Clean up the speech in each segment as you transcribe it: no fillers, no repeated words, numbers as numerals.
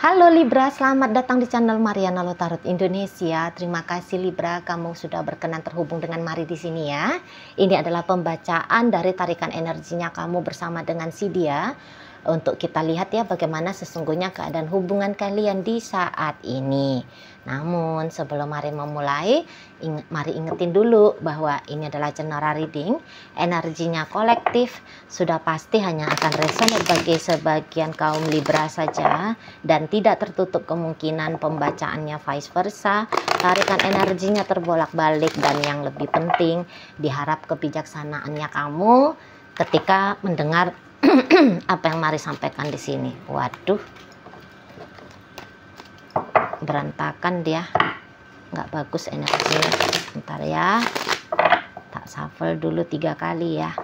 Halo Libra, selamat datang di channel Mariana Lotarot Indonesia. Terima kasih Libra, kamu sudah berkenan terhubung dengan Mari di sini ya. Ini adalah pembacaan dari tarikan energinya kamu bersama dengan si dia. Untuk kita lihat ya bagaimana sesungguhnya keadaan hubungan kalian di saat ini. Namun sebelum Mari memulai, Mari ingetin dulu bahwa ini adalah general reading. Energinya kolektif, sudah pasti hanya akan resonate bagi sebagian kaum Libra saja. Dan tidak tertutup kemungkinan pembacaannya vice versa. Tarikan energinya terbolak-balik dan yang lebih penting, diharap kebijaksanaannya kamu ketika mendengar apa yang Mari sampaikan di sini. Waduh, berantakan dia, nggak bagus energinya. Bentar ya, tak shuffle dulu 3 kali ya.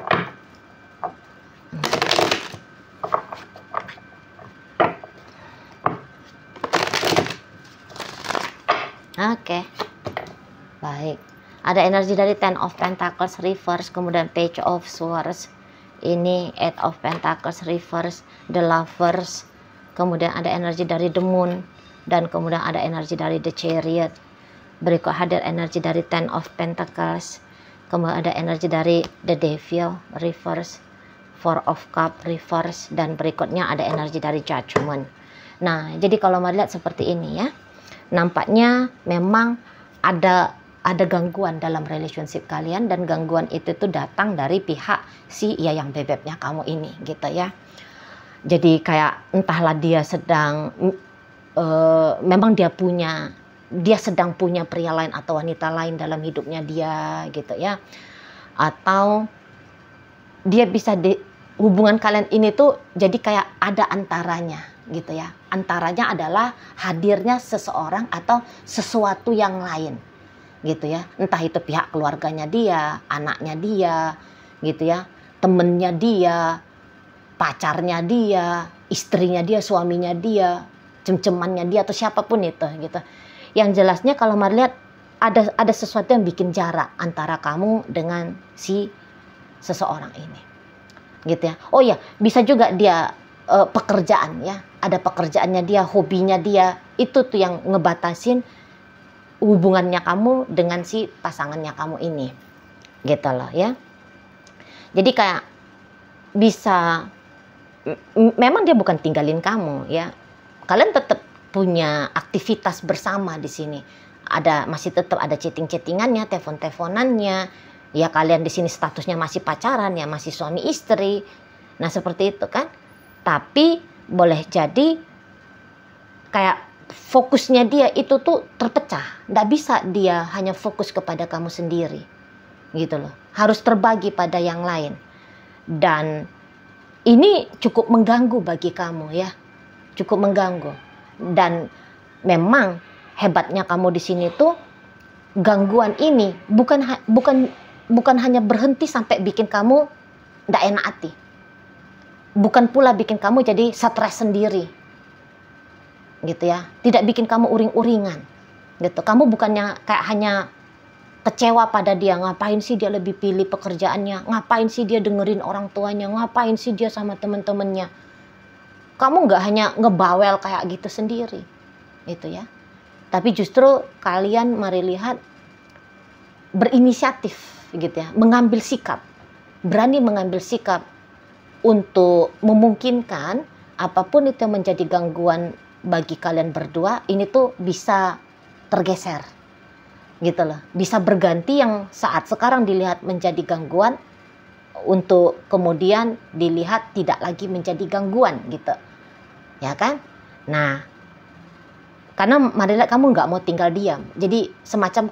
Oke, baik. Ada energi dari Ten of Pentacles reverse, kemudian Page of Swords. Ini Eight of Pentacles reverse, The Lovers, kemudian ada energi dari The Moon, dan kemudian ada energi dari The Chariot. Berikut hadir energi dari Ten of Pentacles, kemudian ada energi dari The Devil reverse, Four of Cups reverse, dan berikutnya ada energi dari Judgment. Nah, jadi kalau melihat seperti ini ya, nampaknya memang ada gangguan dalam relationship kalian, dan gangguan itu tuh datang dari pihak si yang bebeknya kamu ini gitu ya. Jadi kayak entahlah dia sedang memang dia sedang punya pria lain atau wanita lain dalam hidupnya dia gitu ya, atau dia bisa hubungan kalian ini tuh jadi kayak ada antaranya gitu ya. Antaranya adalah hadirnya seseorang atau sesuatu yang lain gitu ya, entah itu pihak keluarganya dia, anaknya dia gitu ya, temennya dia, pacarnya dia, istrinya dia, suaminya dia, cem-cemannya dia, atau siapapun itu gitu. Yang jelasnya kalau Mari lihat ada sesuatu yang bikin jarak antara kamu dengan si seseorang ini gitu ya. Oh ya, bisa juga dia pekerjaan ya, ada pekerjaannya dia, hobinya dia, itu tuh yang ngebatasin hubungannya kamu dengan si pasangannya kamu ini gitu loh ya. Jadi kayak bisa memang dia bukan tinggalin kamu ya, kalian tetap punya aktivitas bersama di sini, masih tetap ada chattingannya, telepon-teleponannya ya, kalian di sini statusnya masih pacaran ya, masih suami istri. Nah seperti itu kan, tapi boleh jadi kayak fokusnya dia itu tuh terpecah, nggak bisa dia hanya fokus kepada kamu sendiri gitu loh, harus terbagi pada yang lain. Dan ini cukup mengganggu bagi kamu ya, cukup mengganggu. Dan memang hebatnya kamu di sini tuh, gangguan ini bukan hanya berhenti sampai bikin kamu nggak enak hati, bukan pula bikin kamu jadi stres sendiri gitu ya, tidak bikin kamu uring-uringan gitu. Kamu bukannya kayak hanya kecewa pada dia, ngapain sih dia lebih pilih pekerjaannya, ngapain sih dia dengerin orang tuanya, ngapain sih dia sama temen-temennya. Kamu nggak hanya ngebawel kayak gitu sendiri gitu ya, tapi justru kalian Mari lihat berinisiatif gitu ya, mengambil sikap, berani mengambil sikap untuk memungkinkan apapun itu yang menjadi gangguan bagi kalian berdua ini tuh bisa tergeser gitu loh, bisa berganti yang saat sekarang dilihat menjadi gangguan untuk kemudian dilihat tidak lagi menjadi gangguan gitu ya kan. Nah karena Mari lihat kamu nggak mau tinggal diam, jadi semacam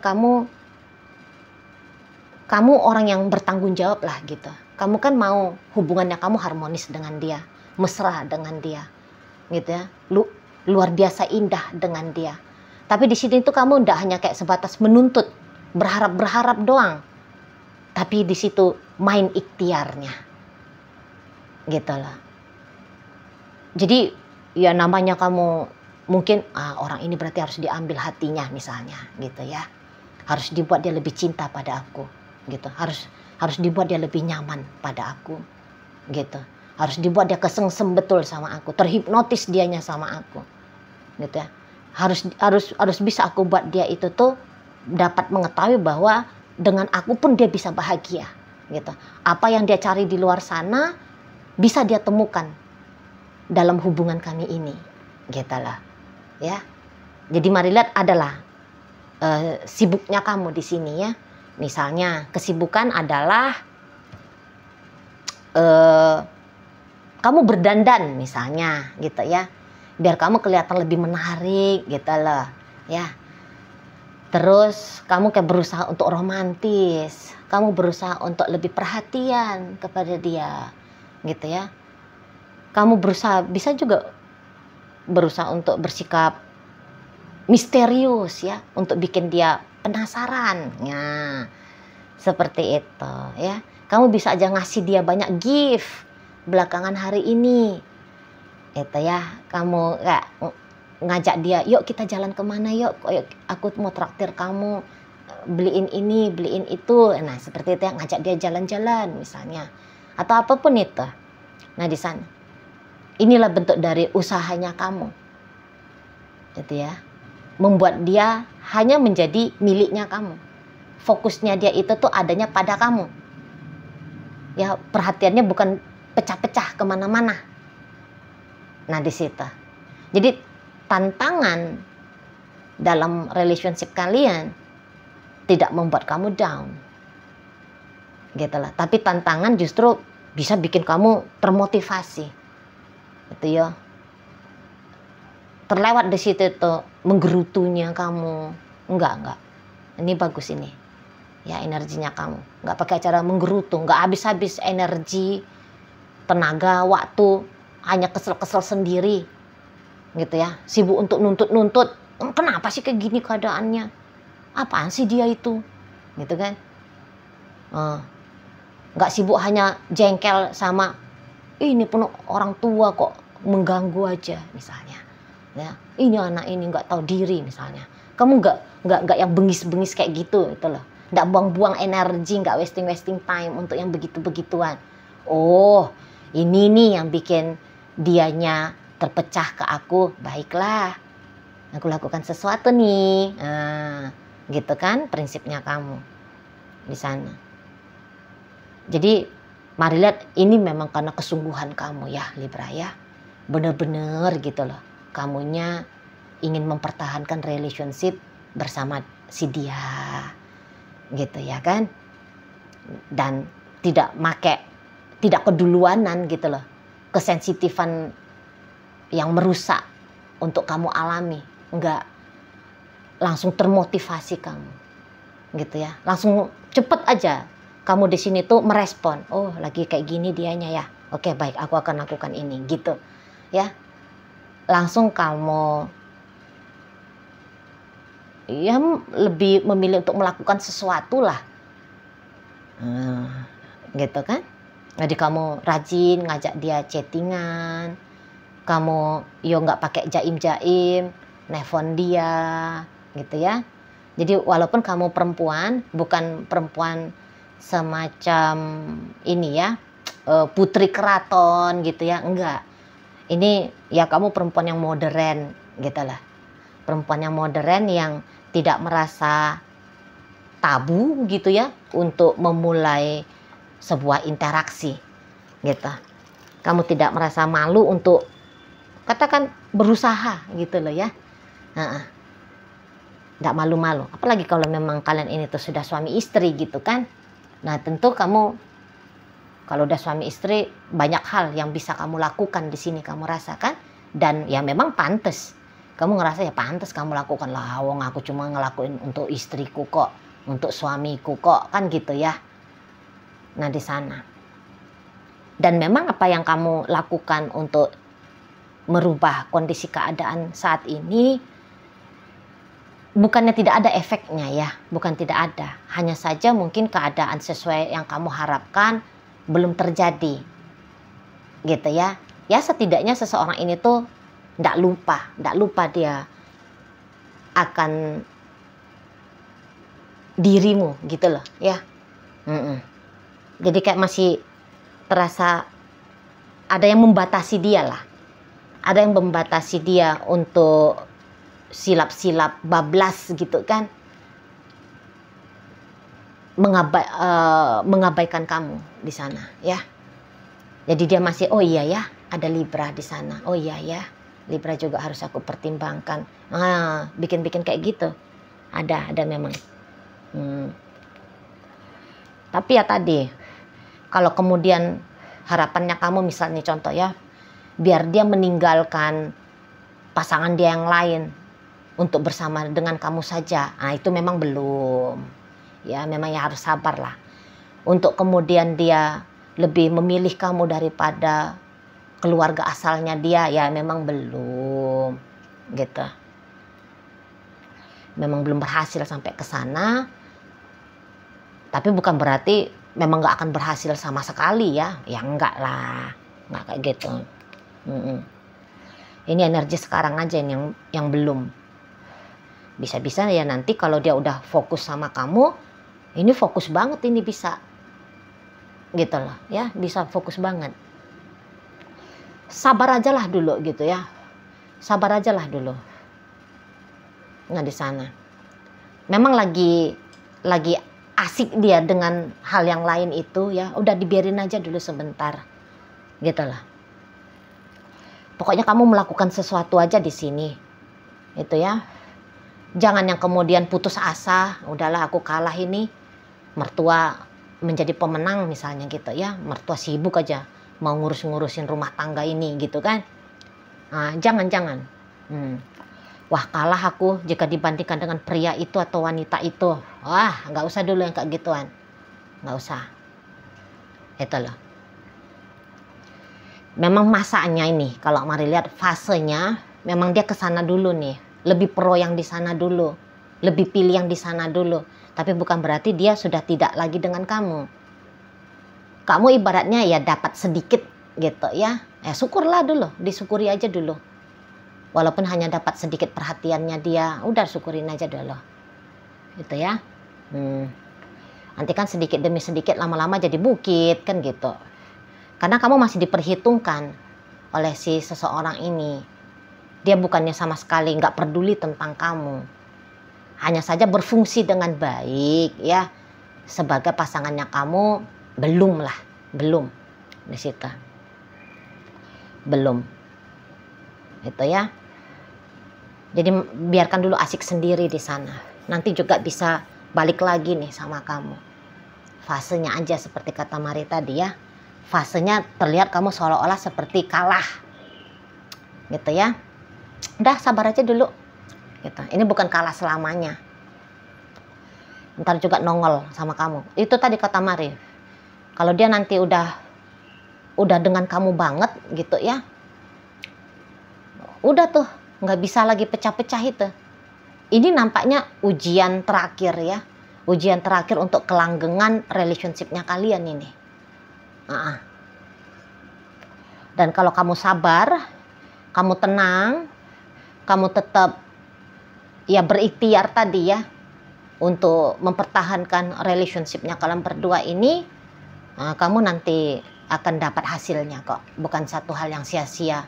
kamu orang yang bertanggung jawab lah gitu. Kamu kan mau hubungannya kamu harmonis dengan dia, mesra dengan dia gitu ya, luar biasa indah dengan dia. Tapi di sini tuh kamu ndak hanya kayak sebatas menuntut, berharap doang. Tapi di situ main ikhtiarnya. Gitu loh. Jadi ya namanya kamu mungkin orang ini berarti harus diambil hatinya misalnya gitu ya. Harus dibuat dia lebih cinta pada aku gitu. Harus dibuat dia lebih nyaman pada aku gitu. Harus dibuat dia kesengsem betul sama aku, terhipnotis dianya sama aku gitu ya. Harus bisa aku buat dia itu tuh dapat mengetahui bahwa dengan aku pun dia bisa bahagia gitu. Apa yang dia cari di luar sana bisa dia temukan dalam hubungan kami ini, gitu lah ya. Jadi mari lihat adalah sibuknya kamu di sini ya. Misalnya kesibukan adalah kamu berdandan misalnya gitu ya, biar kamu kelihatan lebih menarik gitu loh ya. Terus kamu kayak berusaha untuk romantis, kamu berusaha untuk lebih perhatian kepada dia gitu ya. Kamu bisa juga berusaha untuk bersikap misterius ya, untuk bikin dia penasaran. Nah, seperti itu ya. Kamu bisa aja ngasih dia banyak gift belakangan hari ini. Itu ya, kamu kayak ngajak dia, yuk kita jalan kemana yuk, aku mau traktir kamu, beliin ini, beliin itu. Nah, seperti itu ya, ngajak dia jalan-jalan misalnya. Atau apapun itu. Nah, di sana. Inilah bentuk dari usahanya kamu. Gitu ya. Membuat dia hanya menjadi miliknya kamu. Fokusnya dia itu tuh adanya pada kamu. Ya, perhatiannya bukan pecah-pecah kemana-mana. Nah, di situ. Jadi tantangan dalam relationship kalian tidak membuat kamu down. Gitu lah. Tapi tantangan justru bisa bikin kamu termotivasi. Gitu ya. Terlewat di situ tuh menggerutunya kamu. Enggak. Ini bagus ini. Ya, energinya kamu. Enggak pakai cara menggerutu, enggak habis-habis energi, tenaga, waktu, hanya kesel-kesel sendiri. Gitu ya. Sibuk untuk nuntut-nuntut. Kenapa sih kayak gini keadaannya? Apaan sih dia itu? Gitu kan? Enggak sibuk hanya jengkel sama ini pun orang tua kok mengganggu aja misalnya. Ya, ini anak ini nggak tahu diri misalnya. Kamu nggak yang bengis-bengis kayak gitu itu loh. Nggak buang-buang energi, nggak wasting time untuk yang begitu-begituan. Oh, ini nih yang bikin dianya terpecah ke aku. Baiklah, aku lakukan sesuatu nih. Gitu kan prinsipnya kamu di sana. Jadi mari lihat, ini memang karena kesungguhan kamu ya Libra ya. Bener-bener gitu loh. Kamunya ingin mempertahankan relationship bersama si dia. Gitu ya kan. Dan tidak keduluanan gitu loh. Kesensitifan yang merusak untuk kamu alami. Enggak. Langsung termotivasi kamu. Gitu ya. Langsung cepet aja. Kamu di sini tuh merespon. Oh, lagi kayak gini dianya ya. Oke, baik, aku akan lakukan ini gitu. Ya. Langsung kamu ya lebih memilih untuk melakukan sesuatu lah. Gitu kan. Jadi kamu rajin ngajak dia chattingan. Kamu nggak pakai jaim-jaim, nelfon dia gitu ya. Jadi walaupun kamu perempuan, bukan perempuan semacam ini ya, putri keraton gitu ya, enggak. Ini ya kamu perempuan yang modern gitu lah. Perempuan yang modern yang tidak merasa tabu gitu ya untuk memulai sebuah interaksi gitu. Kamu tidak merasa malu untuk katakan berusaha gitu loh ya. Nggak malu-malu. Apalagi kalau memang kalian ini tuh sudah suami istri gitu kan. Nah tentu kamu kalau udah suami istri banyak hal yang bisa kamu lakukan di sini kamu rasakan. Dan ya memang pantas. Kamu ngerasa ya pantas kamu lakukan lah. Wong aku cuma ngelakuin untuk istriku kok. Untuk suamiku kok. Kan gitu ya. Nah di sana. Dan memang apa yang kamu lakukan untuk merubah kondisi keadaan saat ini. Bukannya tidak ada efeknya ya. Bukan tidak ada. Hanya saja mungkin keadaan sesuai yang kamu harapkan belum terjadi. Gitu ya. Ya setidaknya seseorang ini tuh nggak lupa dia akan dirimu gitu loh ya. Jadi kayak masih terasa ada yang membatasi dia lah, ada yang membatasi dia untuk silap-silap bablas gitu kan, mengabaikan kamu di sana ya. Jadi dia masih, oh iya ya, ada Libra di sana, oh iya ya, Libra juga harus aku pertimbangkan. Bikin-bikin kayak gitu ada memang. Tapi ya tadi, kalau kemudian harapannya kamu misalnya contoh ya, biar dia meninggalkan pasangan dia yang lain untuk bersama dengan kamu saja, nah itu memang belum. Ya memang ya harus sabar lah. Untuk kemudian dia lebih memilih kamu daripada keluarga asalnya dia, ya memang belum gitu. Memang belum berhasil sampai ke sana. Tapi bukan berarti memang nggak akan berhasil sama sekali ya. Ya enggak lah, nggak kayak gitu. Ini energi sekarang aja yang belum. Bisa-bisa ya nanti kalau dia udah fokus sama kamu, ini fokus banget, ini bisa gitu loh ya, bisa fokus banget. Sabar aja lah dulu gitu ya, sabar aja lah dulu. Nggak di sana. Memang lagi asik dia dengan hal yang lain itu ya, udah dibiarin aja dulu sebentar gitu lah. Pokoknya kamu melakukan sesuatu aja di sini itu ya. Jangan yang kemudian putus asa, udahlah aku kalah ini, mertua menjadi pemenang misalnya gitu ya, mertua sibuk aja mau ngurus-ngurusin rumah tangga ini gitu kan. Jangan. Wah kalah aku jika dibandingkan dengan pria itu atau wanita itu. Wah nggak usah dulu yang kayak gituan, nggak usah. Itu loh. Memang masanya ini kalau mari lihat fasenya, memang dia kesana dulu nih, lebih pro yang di sana dulu, lebih pilih yang di sana dulu. Tapi bukan berarti dia sudah tidak lagi dengan kamu. Kamu ibaratnya ya dapat sedikit gitu ya. Syukurlah dulu, disyukuri aja dulu. Walaupun hanya dapat sedikit perhatiannya dia, udah syukurin aja dulu. Gitu ya. Nanti kan sedikit demi sedikit lama-lama jadi bukit kan gitu. Karena kamu masih diperhitungkan oleh si seseorang ini. Dia bukannya sama sekali nggak peduli tentang kamu. Hanya saja berfungsi dengan baik ya. Sebagai pasangannya kamu belum di situ. Belum. Itu ya. Jadi biarkan dulu asik sendiri di sana. Nanti juga bisa balik lagi nih sama kamu. Fasenya aja seperti kata Mari tadi ya. Fasenya terlihat kamu seolah-olah seperti kalah. Gitu ya. Udah sabar aja dulu. Gitu. Ini bukan kalah selamanya. Ntar juga nongol sama kamu. Itu tadi kata Mari. Kalau dia nanti udah dengan kamu banget gitu ya. Udah tuh, nggak bisa lagi pecah-pecah itu. Ini nampaknya ujian terakhir ya. Ujian terakhir untuk kelanggengan relationship-nya kalian ini. Dan kalau kamu sabar, kamu tenang, kamu tetap ya berikhtiar tadi ya untuk mempertahankan relationship-nya kalian berdua ini, kamu nanti akan dapat hasilnya kok. Bukan satu hal yang sia-sia.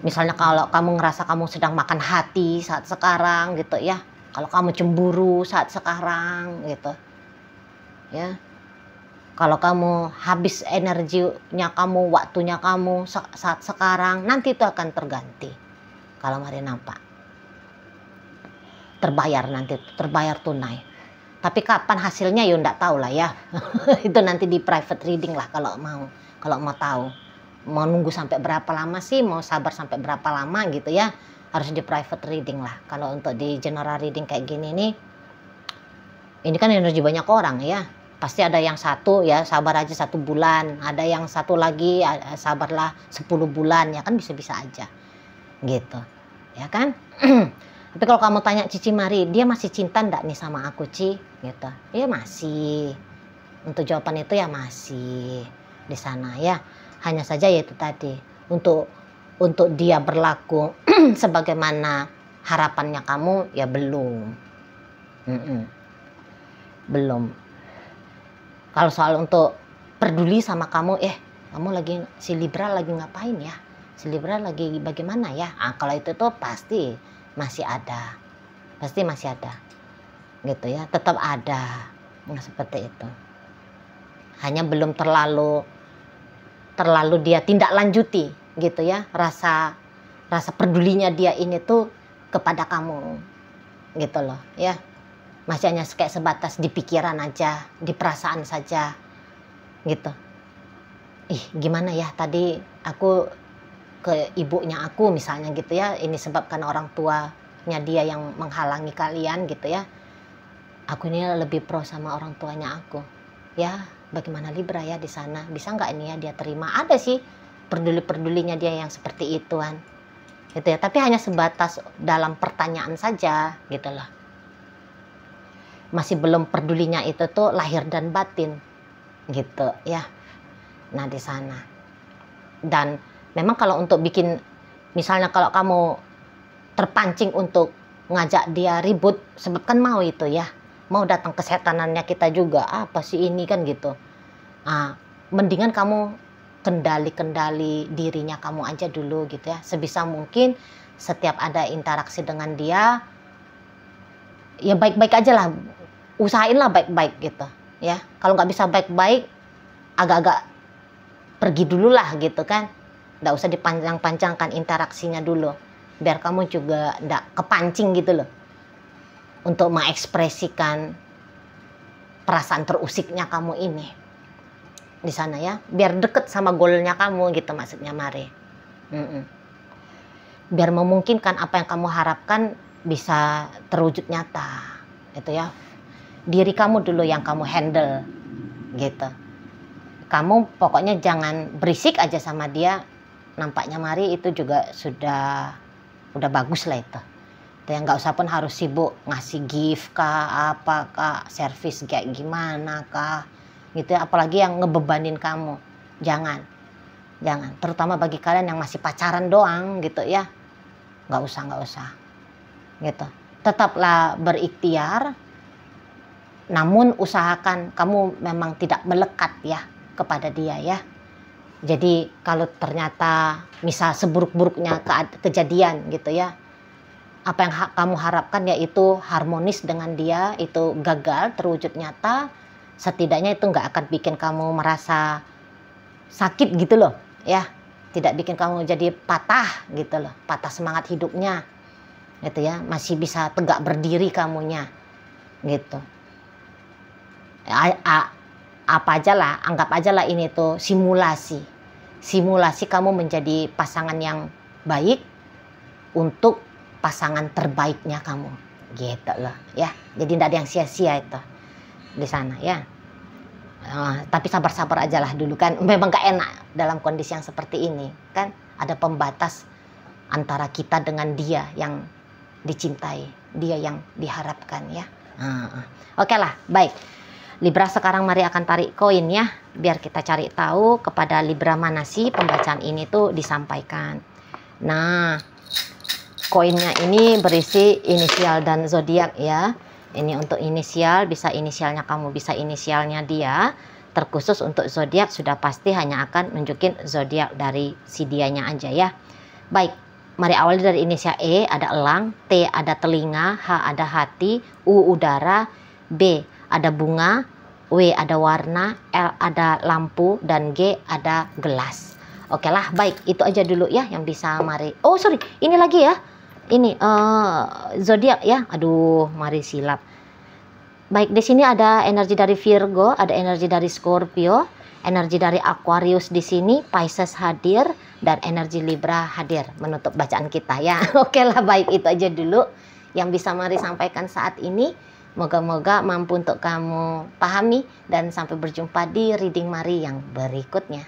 Misalnya kalau kamu ngerasa kamu sedang makan hati saat sekarang gitu ya, kalau kamu cemburu saat sekarang gitu ya, kalau kamu habis energinya kamu, waktunya kamu saat sekarang, nanti itu akan terganti. Kalau Mari nampak terbayar, nanti terbayar tunai. Tapi kapan hasilnya ya enggak tahu lah ya. Itu nanti di private reading lah kalau mau tahu. Mau nunggu sampai berapa lama sih, mau sabar sampai berapa lama gitu ya, harus di private reading lah. Kalau untuk di general reading kayak gini nih, ini kan energi banyak orang ya. Pasti ada yang satu ya sabar aja 1 bulan, ada yang satu lagi sabarlah 10 bulan ya kan, bisa-bisa aja gitu ya kan. Tapi kalau kamu tanya Cici Mari, dia masih cinta enggak nih sama aku Ci gitu, ya masih. Untuk jawaban itu ya masih di sana ya. Hanya saja ya itu tadi, untuk dia berlaku sebagaimana harapannya kamu ya belum. Belum. Kalau soal untuk peduli sama kamu, kamu lagi, si Libra lagi ngapain ya? si Libra lagi bagaimana ya? Kalau itu tuh pasti masih ada, gitu ya, tetap ada. Nah, seperti itu. Hanya belum terlalu dia tindak lanjuti gitu ya, rasa pedulinya dia ini tuh kepada kamu gitu loh ya. Masih hanya kayak sebatas di pikiran aja, di perasaan saja gitu. Gimana ya, tadi aku ke ibunya aku misalnya gitu ya, ini sebabkan orang tuanya dia yang menghalangi kalian gitu ya. Aku ini lebih pro sama orang tuanya aku ya. Bagaimana Libra ya di sana, bisa nggak ini ya dia terima? Ada sih peduli-pedulinya dia yang seperti ituan gitu ya, tapi hanya sebatas dalam pertanyaan saja gitu loh. Masih belum pedulinya itu tuh lahir dan batin gitu ya. Nah di sana. Dan memang kalau untuk bikin, misalnya kalau kamu terpancing untuk ngajak dia ribut, sebab kan mau itu ya, mau datang ke setanannya kita juga, apa sih ini kan gitu. Mendingan kamu kendali dirinya kamu aja dulu gitu ya. Sebisa mungkin setiap ada interaksi dengan dia ya baik-baik aja lah, usahainlah baik-baik gitu ya. Kalau nggak bisa baik-baik, agak-agak pergi dulu lah gitu kan. Nggak usah dipanjang-panjangkan interaksinya dulu, biar kamu juga nggak kepancing gitu loh untuk mengekspresikan perasaan terusiknya kamu ini di sana ya, biar deket sama goalnya kamu gitu maksudnya Mari. Biar memungkinkan apa yang kamu harapkan bisa terwujud nyata itu ya. Diri kamu dulu yang kamu handle gitu. Kamu pokoknya jangan berisik aja sama dia. Nampaknya Mari itu juga udah bagus lah itu. Ya nggak usah pun harus sibuk ngasih gift kah, apa kah, servis kayak gimana kah gitu ya, apalagi yang ngebebanin kamu. Jangan, terutama bagi kalian yang masih pacaran doang gitu ya, nggak usah gitu. Tetaplah berikhtiar, namun usahakan kamu memang tidak melekat ya kepada dia ya. Jadi kalau ternyata misal seburuk-buruknya kejadian gitu ya, apa yang kamu harapkan yaitu harmonis dengan dia itu gagal terwujud nyata, setidaknya itu nggak akan bikin kamu merasa sakit gitu loh ya, tidak bikin kamu jadi patah gitu loh, patah semangat hidupnya gitu ya, masih bisa tegak berdiri kamunya gitu. Apa aja lah, anggap aja lah ini tuh simulasi kamu menjadi pasangan yang baik untuk pasangan terbaiknya kamu gitu loh ya. Jadi tidak ada yang sia-sia itu di sana ya. Tapi sabar-sabar aja lah dulu kan, memang gak enak dalam kondisi yang seperti ini kan, ada pembatas antara kita dengan dia yang dicintai, dia yang diharapkan ya. Oke lah, baik Libra, sekarang Mari akan tarik koin ya, biar kita cari tahu kepada Libra mana sih pembacaan ini tuh disampaikan. Nah, koinnya ini berisi inisial dan zodiak ya. Ini untuk inisial, bisa inisialnya kamu, bisa inisialnya dia. Terkhusus untuk zodiak sudah pasti hanya akan nunjukin zodiak dari si dianya aja ya. Baik, mari awali dari inisial E ada elang, T ada telinga, H ada hati, U udara, B ada bunga, W ada warna, L ada lampu, dan G ada gelas. Oke lah, baik, itu aja dulu ya yang bisa Mari. Oh sorry, ini lagi ya. Ini zodiak ya. Aduh, Mari silap. Baik, di sini ada energi dari Virgo, ada energi dari Scorpio, energi dari Aquarius di sini, Pisces hadir, dan energi Libra hadir menutup bacaan kita ya. Oke lah, baik, itu aja dulu yang bisa Mari sampaikan saat ini. Moga-moga mampu untuk kamu pahami, dan sampai berjumpa di reading Mari yang berikutnya.